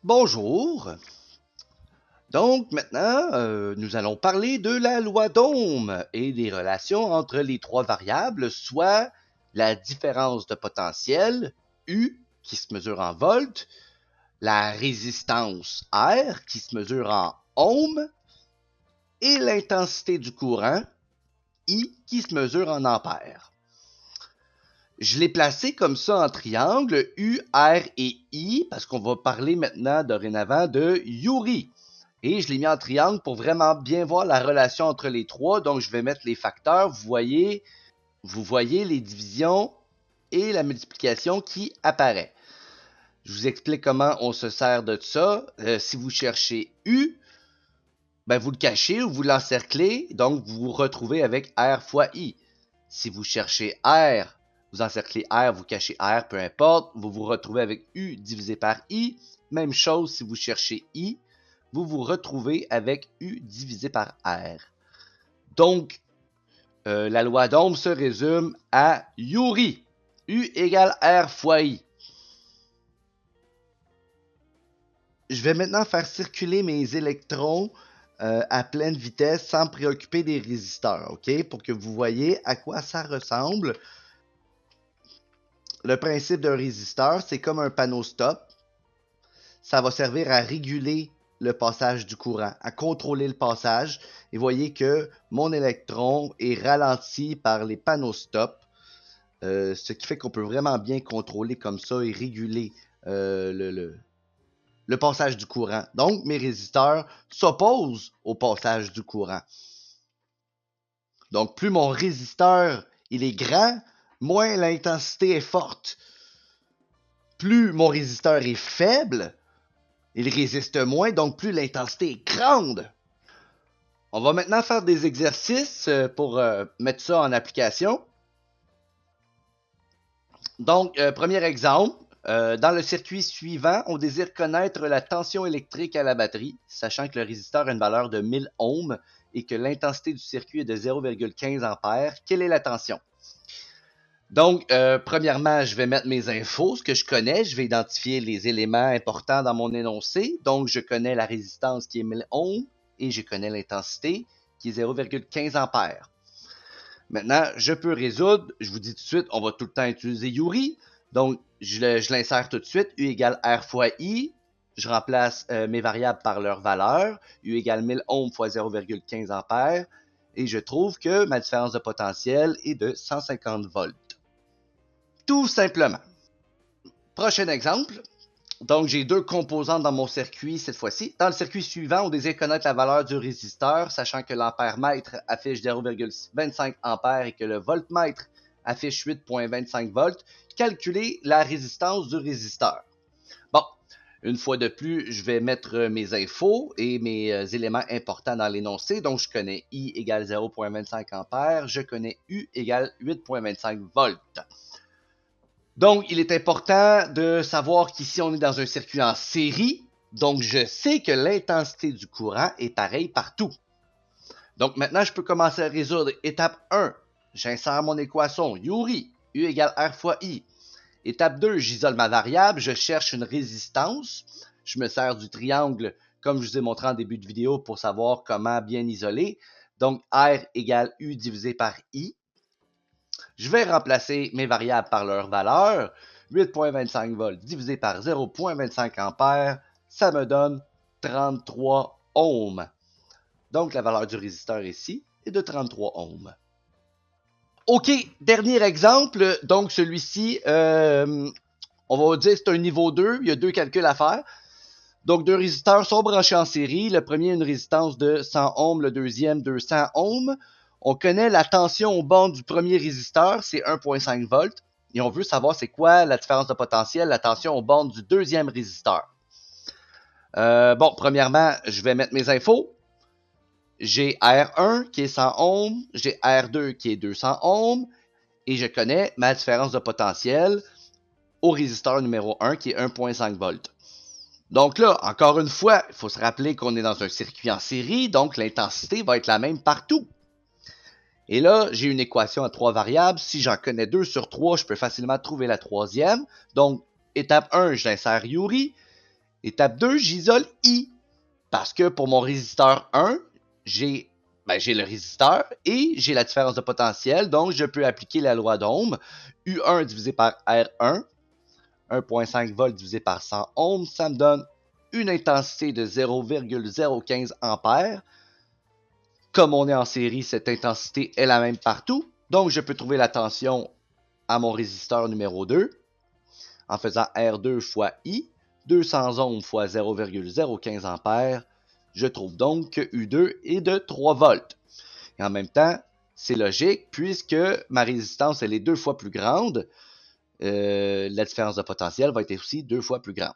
Bonjour. Donc maintenant, nous allons parler de la loi d'Ohm et des relations entre les trois variables, soit la différence de potentiel, U, qui se mesure en volts, la résistance R, qui se mesure en ohms, et l'intensité du courant, I, qui se mesure en ampères. Je l'ai placé comme ça en triangle, U, R et I, parce qu'on va parler maintenant dorénavant de Yuri. Et je l'ai mis en triangle pour vraiment bien voir la relation entre les trois. Donc, je vais mettre les facteurs. Vous voyez les divisions et la multiplication qui apparaît. Je vous explique comment on se sert de ça. Si vous cherchez U, ben vous le cachez ou vous l'encerclez. Donc, vous vous retrouvez avec R fois I. Si vous cherchez R, vous encerclez R, vous cachez R, peu importe. Vous vous retrouvez avec U divisé par I. Même chose si vous cherchez I, vous vous retrouvez avec U divisé par R. Donc, la loi d'Ohm se résume à Yuri. U égale R fois I. Je vais maintenant faire circuler mes électrons à pleine vitesse sans me préoccuper des résisteurs, ok? Pour que vous voyez à quoi ça ressemble. Le principe d'un résisteur, c'est comme un panneau stop. Ça va servir à réguler le passage du courant, à contrôler le passage. Et vous voyez que mon électron est ralenti par les panneaux stop, ce qui fait qu'on peut vraiment bien contrôler comme ça et réguler le passage du courant. Donc, mes résisteurs s'opposent au passage du courant. Donc, plus mon résisteur il est grand, moins l'intensité est forte. Plus mon résisteur est faible, il résiste moins, donc plus l'intensité est grande. On va maintenant faire des exercices pour mettre ça en application. Donc, premier exemple, dans le circuit suivant, on désire connaître la tension électrique à la batterie, sachant que le résisteur a une valeur de 1000 ohms et que l'intensité du circuit est de 0,15 ampères. Quelle est la tension? Donc, premièrement, je vais mettre mes infos, ce que je connais. Je vais identifier les éléments importants dans mon énoncé. Donc, je connais la résistance qui est 1000 ohms et je connais l'intensité qui est 0,15 ampères. Maintenant, je peux résoudre. Je vous dis tout de suite, on va tout le temps utiliser Yuri. Donc, je l'insère tout de suite. U égale R fois I. Je remplace mes variables par leur valeur. U égale 1000 ohms fois 0,15 ampères. Et je trouve que ma différence de potentiel est de 150 volts. Tout simplement. Prochain exemple. Donc, j'ai deux composantes dans mon circuit cette fois-ci. Dans le circuit suivant, on désire connaître la valeur du résisteur, sachant que l'ampère-mètre affiche 0,25 ampères et que le voltmètre affiche 8,25 volts. Calculer la résistance du résisteur. Bon, une fois de plus, je vais mettre mes infos et mes éléments importants dans l'énoncé. Donc, je connais I égale 0,25 ampères, je connais U égale 8,25 volts. Donc, il est important de savoir qu'ici, on est dans un circuit en série. Donc, je sais que l'intensité du courant est pareille partout. Donc, maintenant, je peux commencer à résoudre. Étape 1, j'insère mon équation. Yuri, U égale R fois I. Étape 2, j'isole ma variable. Je cherche une résistance. Je me sers du triangle, comme je vous ai montré en début de vidéo, pour savoir comment bien isoler. Donc, R égale U divisé par I. Je vais remplacer mes variables par leur valeur. 8,25 volts divisé par 0,25 ampères, ça me donne 33 ohms. Donc, la valeur du résisteur ici est de 33 ohms. OK, dernier exemple. Donc, celui-ci, on va dire que c'est un niveau 2. Il y a deux calculs à faire. Donc, deux résisteurs sont branchés en série. Le premier a une résistance de 100 ohms, le deuxième 200 ohms. On connaît la tension aux bornes du premier résisteur, c'est 1,5 volts. Et on veut savoir c'est quoi la différence de potentiel, la tension aux bornes du deuxième résisteur. Bon, premièrement, je vais mettre mes infos. J'ai R1 qui est 100 ohms, j'ai R2 qui est 200 ohms, et je connais ma différence de potentiel au résisteur numéro 1 qui est 1,5 volts. Donc là, encore une fois, il faut se rappeler qu'on est dans un circuit en série, donc l'intensité va être la même partout. Et là, j'ai une équation à trois variables. Si j'en connais 2 sur 3, je peux facilement trouver la troisième. Donc, étape 1, j'insère Yuri. Étape 2, j'isole I. Parce que pour mon résisteur 1, j'ai le résisteur et j'ai la différence de potentiel. Donc, je peux appliquer la loi d'Ohm. U1 divisé par R1, 1.5 volts divisé par 100 ohms, ça me donne une intensité de 0,015 ampères. Comme on est en série, cette intensité est la même partout. Donc, je peux trouver la tension à mon résisteur numéro 2 en faisant R2 fois I, 200 ohms fois 0,015 ampères. Je trouve donc que U2 est de 3 volts. Et en même temps, c'est logique puisque ma résistance elle est 2 fois plus grande. La différence de potentiel va être aussi 2 fois plus grande.